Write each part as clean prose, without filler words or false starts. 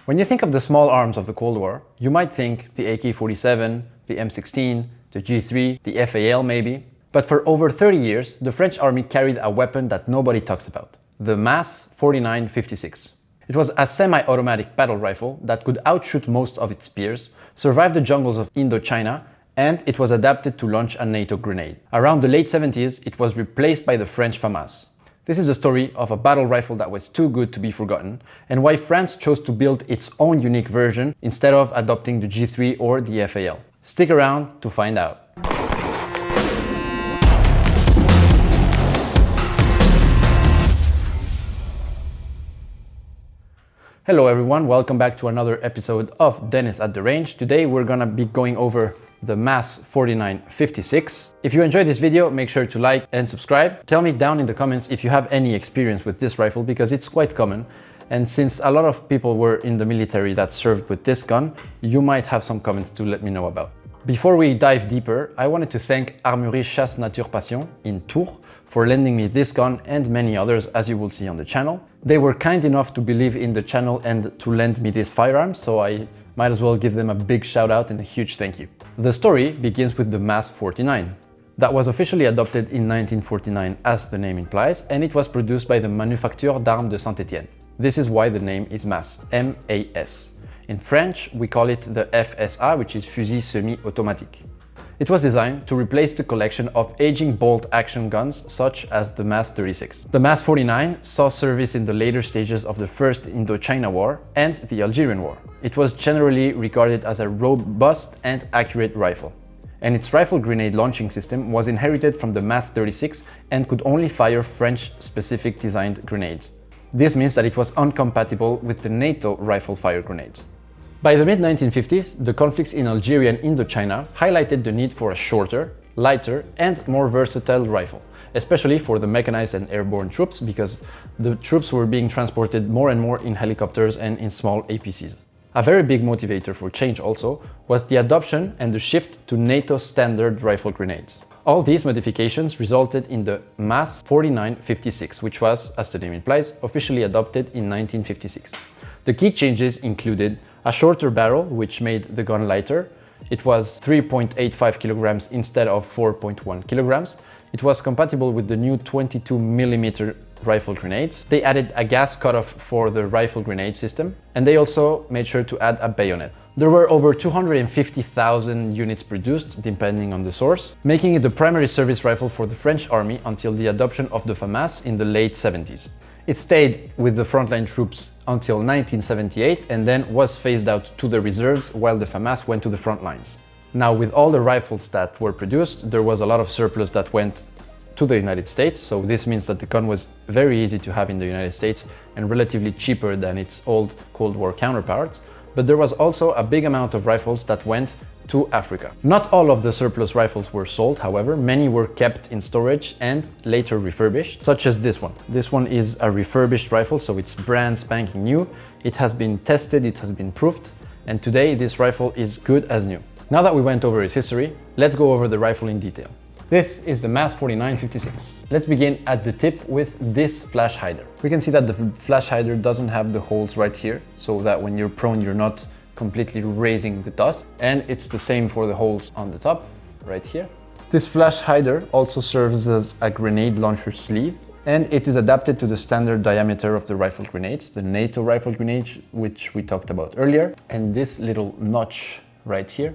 When you think of the small arms of the Cold War, you might think the AK-47, the M16, the G3, the FAL maybe. But for over 30 years, the French army carried a weapon that nobody talks about, the MAS 4956. It was a semi-automatic battle rifle that could outshoot most of its peers, survive the jungles of Indochina, and it was adapted to launch a NATO grenade. Around the late 70s, it was replaced by the French FAMAS. This is a story of a battle rifle that was too good to be forgotten, and why France chose to build its own unique version instead of adopting the G3 or the FAL. Stick around to find out. Hello everyone, welcome back to another episode of Dennis at the Range. Today we're gonna be going over the MAS 4956. If you enjoyed this video, make sure to like and subscribe. Tell me down in the comments if you have any experience with this rifle, because it's quite common. And since a lot of people were in the military that served with this gun, you might have some comments to let me know about. Before we dive deeper, I wanted to thank Armurerie Chassenaturepassion in Tours for lending me this gun and many others, as you will see on the channel. They were kind enough to believe in the channel and to lend me this firearm, so I might as well give them a big shout out and a huge thank you. The story begins with the MAS 49. That was officially adopted in 1949, as the name implies, and it was produced by the Manufacture d'Armes de Saint-Étienne. This is why the name is MAS, M-A-S. In French, we call it the FSA, which is Fusil Semi-Automatique. It was designed to replace the collection of aging bolt-action guns such as the MAS 36. The MAS 49 saw service in the later stages of the First Indochina War and the Algerian War. It was generally regarded as a robust and accurate rifle, and its rifle grenade launching system was inherited from the MAS 36 and could only fire French-specific designed grenades. This means that it was incompatible with the NATO rifle fire grenades. By the mid-1950s, the conflicts in Algeria and Indochina highlighted the need for a shorter, lighter, and more versatile rifle, especially for the mechanized and airborne troops, because the troops were being transported more and more in helicopters and in small APCs. A very big motivator for change also was the adoption and the shift to NATO standard rifle grenades. All these modifications resulted in the MAS 4956, which was, as the name implies, officially adopted in 1956. The key changes included a shorter barrel, which made the gun lighter. It was 3.85 kilograms instead of 4.1 kilograms. It was compatible with the new 22mm rifle grenades. They added a gas cutoff for the rifle grenade system, and they also made sure to add a bayonet. There were over 250,000 units produced, depending on the source, making it the primary service rifle for the French army until the adoption of the FAMAS in the late 70s. It stayed with the frontline troops until 1978 and then was phased out to the reserves while the FAMAS went to the front lines. Now, with all the rifles that were produced, there was a lot of surplus that went to the United States, so this means that the gun was very easy to have in the United States and relatively cheaper than its old Cold War counterparts, but there was also a big amount of rifles that went to Africa. Not all of the surplus rifles were sold, however, many were kept in storage and later refurbished, such as this one. This one is a refurbished rifle, so it's brand spanking new. It has been tested, it has been proofed, and today this rifle is good as new. Now that we went over its history, let's go over the rifle in detail. This is the MAS 4956. Let's begin at the tip with this flash hider. We can see that the flash hider doesn't have the holes right here, so that when you're prone, you're not completely raising the dust, and it's the same for the holes on the top right here. This flash hider also serves as a grenade launcher sleeve, and it is adapted to the standard diameter of the rifle grenades, the NATO rifle grenade, which we talked about earlier. And this little notch right here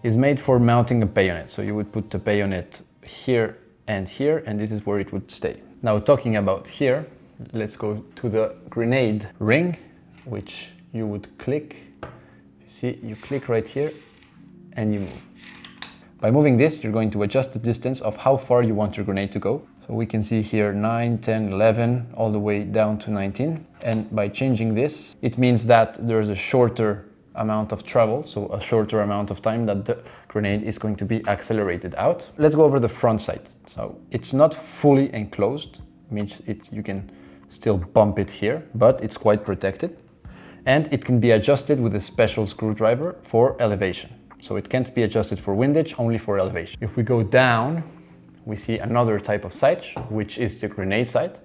is made for mounting a bayonet, so you would put the bayonet here, and this is where it would stay. Now, talking about here, let's go to the grenade ring, which you would click. See, you click right here and you move. By moving this, you're going to adjust the distance of how far you want your grenade to go. So we can see here 9, 10, 11, all the way down to 19. And by changing this, it means that there's a shorter amount of travel, so a shorter amount of time that the grenade is going to be accelerated out. Let's go over the front sight. So it's not fully enclosed, means you can still bump it here, but it's quite protected. And it can be adjusted with a special screwdriver for elevation. So it can't be adjusted for windage, only for elevation. If we go down, we see another type of sight, which is the grenade sight.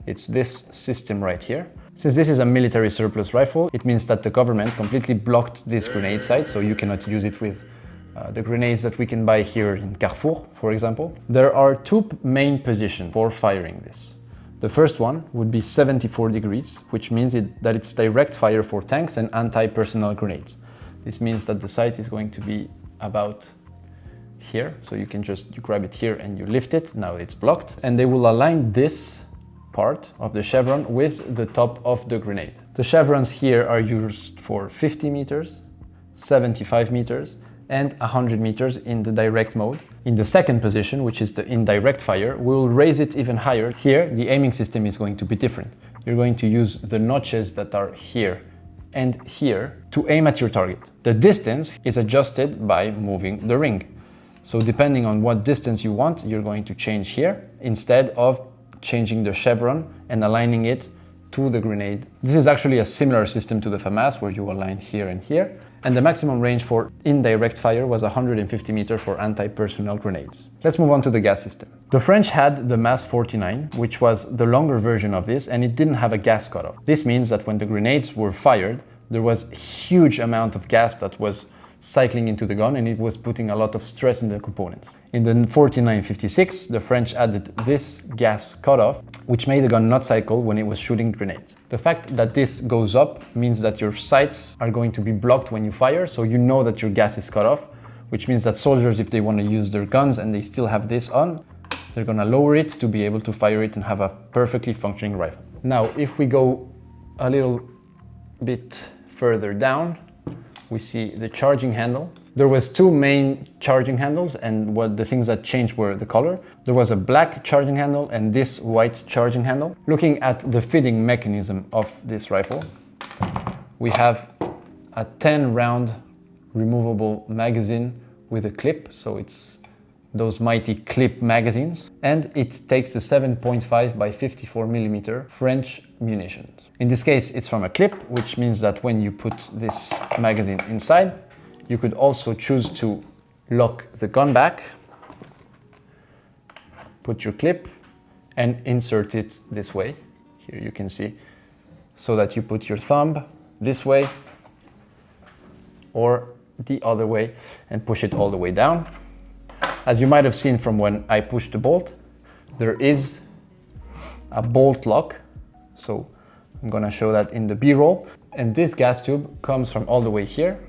It's this system right here. Since this is a military surplus rifle, it means that the government completely blocked this grenade sight, so you cannot use it with the grenades that we can buy here in Carrefour, for example. There are two main positions for firing this. The first one would be 74 degrees, which means that it's direct fire for tanks and anti-personnel grenades. This means that the sight is going to be about here, so you grab it here and you lift it. Now it's blocked, and they will align this part of the chevron with the top of the grenade. The chevrons here are used for 50 meters, 75 meters, and 100 meters in the direct mode. In the second position, which is the indirect fire, we'll raise it even higher. Here, the aiming system is going to be different. You're going to use the notches that are here and here to aim at your target. The distance is adjusted by moving the ring. So depending on what distance you want, you're going to change here instead of changing the chevron and aligning it to the grenade. This is actually a similar system to the FAMAS, where you align here and here. And the maximum range for indirect fire was 150 meters for anti-personnel grenades. Let's move on to the gas system. The French had the MAS 49, which was the longer version of this, and it didn't have a gas cutoff. This means that when the grenades were fired, there was a huge amount of gas that was cycling into the gun, and it was putting a lot of stress in the components. In the 49-56, the French added this gas cutoff, which made the gun not cycle when it was shooting grenades. The fact that this goes up means that your sights are going to be blocked when you fire, so you know that your gas is cut off, which means that soldiers, if they want to use their guns and they still have this on, they're going to lower it to be able to fire it and have a perfectly functioning rifle. Now, if we go a little bit further down, we see the charging handle. There was two main charging handles, and the things that changed were the color. There was a black charging handle and this white charging handle. Looking at the fitting mechanism of this rifle, we have a 10-round removable magazine with a clip, so it's those mighty clip magazines, and it takes the 7.5 by 54 millimeter French munitions. In this case, it's from a clip, which means that when you put this magazine inside, you could also choose to lock the gun back, put your clip, and insert it this way. Here you can see, so that you put your thumb this way or the other way and push it all the way down. As you might have seen from when I pushed the bolt, there is a bolt lock. So I'm gonna show that in the B-roll. And this gas tube comes from all the way here.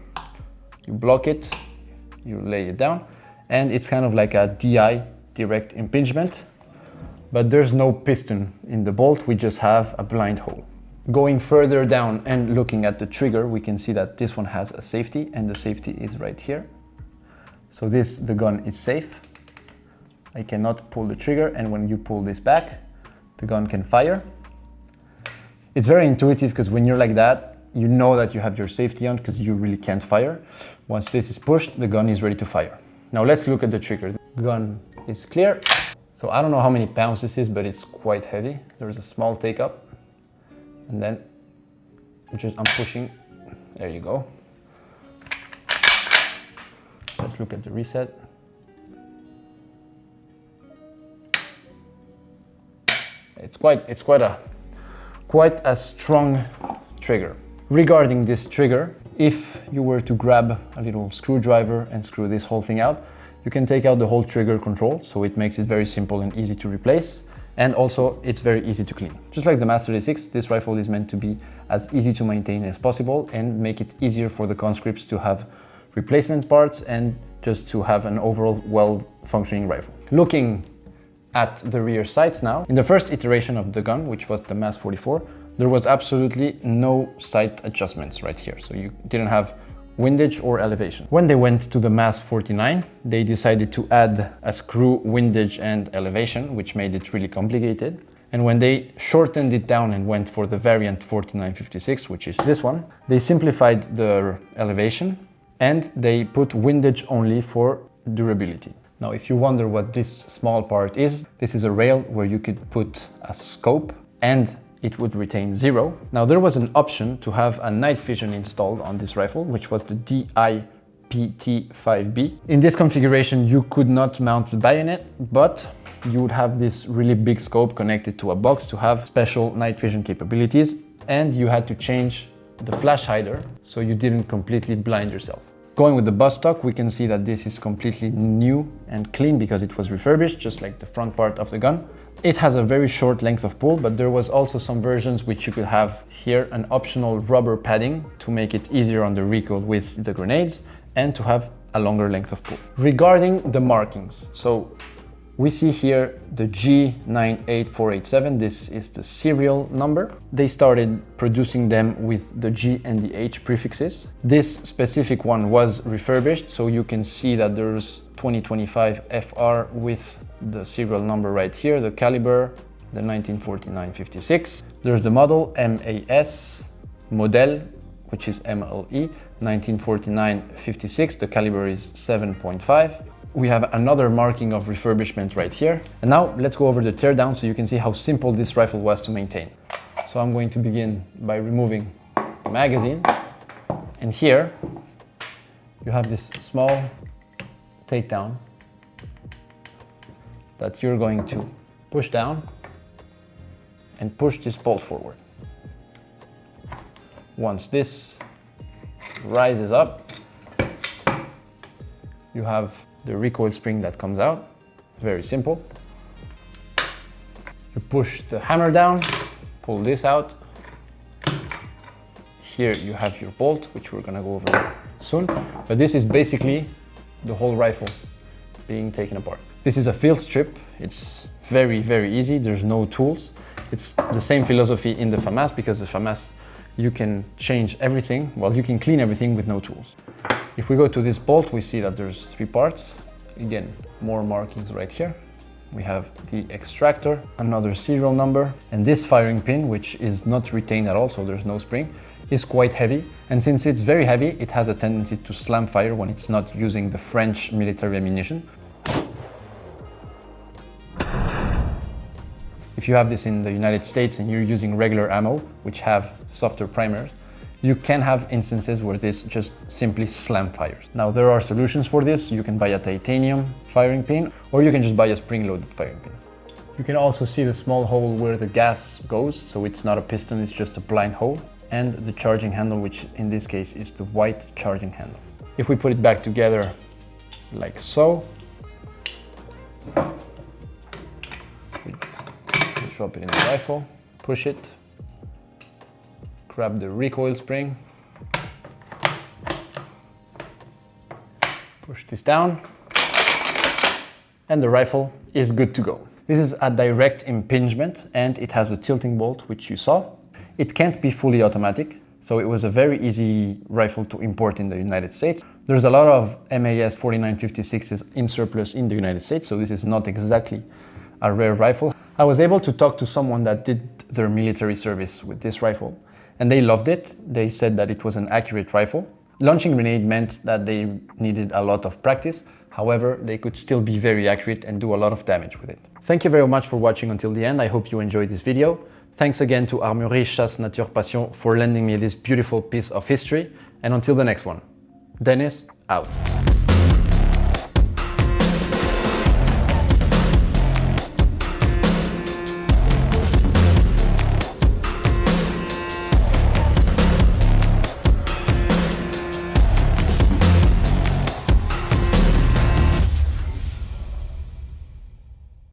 You block it, you lay it down, and it's kind of like a DI, direct impingement, but there's no piston in the bolt, we just have a blind hole. Going further down and looking at the trigger, we can see that this one has a safety, and the safety is right here. So the gun is safe. I cannot pull the trigger, and when you pull this back, the gun can fire. It's very intuitive, because when you're like that, you know that you have your safety on, because you really can't fire. Once this is pushed, the gun is ready to fire. Now let's look at the trigger. The gun is clear. So I don't know how many pounds this is, but it's quite heavy. There's a small take up, and then I'm pushing. There you go. Let's look at the reset. It's quite a strong trigger. Regarding this trigger, if you were to grab a little screwdriver and screw this whole thing out, you can take out the whole trigger control, so it makes it very simple and easy to replace, and also it's very easy to clean. Just like the MAS 36, this rifle is meant to be as easy to maintain as possible and make it easier for the conscripts to have replacement parts and just to have an overall well-functioning rifle. Looking at the rear sights now, in the first iteration of the gun, which was the MAS 44, there was absolutely no sight adjustments right here. So you didn't have windage or elevation. When they went to the MAS 49, they decided to add a screw windage and elevation, which made it really complicated. And when they shortened it down and went for the variant 49-56, which is this one, they simplified the elevation and they put windage only for durability. Now, if you wonder what this small part is, this is a rail where you could put a scope and it would retain 0. Now, there was an option to have a night vision installed on this rifle, which was the DIPT5B. In this configuration, you could not mount the bayonet, but you would have this really big scope connected to a box to have special night vision capabilities. and you had to change the flash hider so you didn't completely blind yourself. Going with the Buttstock, we can see that this is completely new and clean because it was refurbished, just like the front part of the gun. It has a very short length of pull, but there was also some versions which you could have here an optional rubber padding to make it easier on the recoil with the grenades and to have a longer length of pull. Regarding the markings, so we see here the G98487, this is the serial number. They started producing them with the G and the H prefixes. This specific one was refurbished, so you can see that there's 2025 FR with the serial number right here, the caliber, the 1949-56. There's the model MAS, model, which is MLE, 1949-56, the caliber is 7.5. We have another marking of refurbishment right here. And now let's go over the teardown so you can see how simple this rifle was to maintain. So I'm going to begin by removing the magazine. And here you have this small takedown that you're going to push down and push this bolt forward. Once this rises up, you have the recoil spring that comes out. Very simple. You push the hammer down, pull this out. Here you have your bolt, which we're gonna go over soon. But this is basically the whole rifle being taken apart. This is a field strip. It's very, very easy. There's no tools. It's the same philosophy in the FAMAS, because the FAMAS, you can change everything. Well, you can clean everything with no tools. If we go to this bolt, we see that there's 3 parts. Again, more markings right here. We have the extractor, another serial number, and this firing pin, which is not retained at all, so there's no spring, is quite heavy. And since it's very heavy, it has a tendency to slam fire when it's not using the French military ammunition. If you have this in the United States and you're using regular ammo, which have softer primers, you can have instances where this just simply slam fires. Now, there are solutions for this. You can buy a titanium firing pin, or you can just buy a spring-loaded firing pin. You can also see the small hole where the gas goes, so it's not a piston, it's just a blind hole, and the charging handle, which in this case is the white charging handle. If we put it back together like so, we drop it in the rifle, push it, grab the recoil spring, push this down, and the rifle is good to go. This is a direct impingement and it has a tilting bolt, which you saw. It can't be fully automatic, so it was a very easy rifle to import in the United States. There's a lot of MAS 4956s in surplus in the United States, so this is not exactly a rare rifle. I was able to talk to someone that did their military service with this rifle, and they loved it. They said that it was an accurate rifle. Launching grenade meant that they needed a lot of practice. However, they could still be very accurate and do a lot of damage with it. Thank you very much for watching until the end. I hope you enjoyed this video. Thanks again to Armurerie Chassenaturepassion for lending me this beautiful piece of history. And until the next one, Dennis out.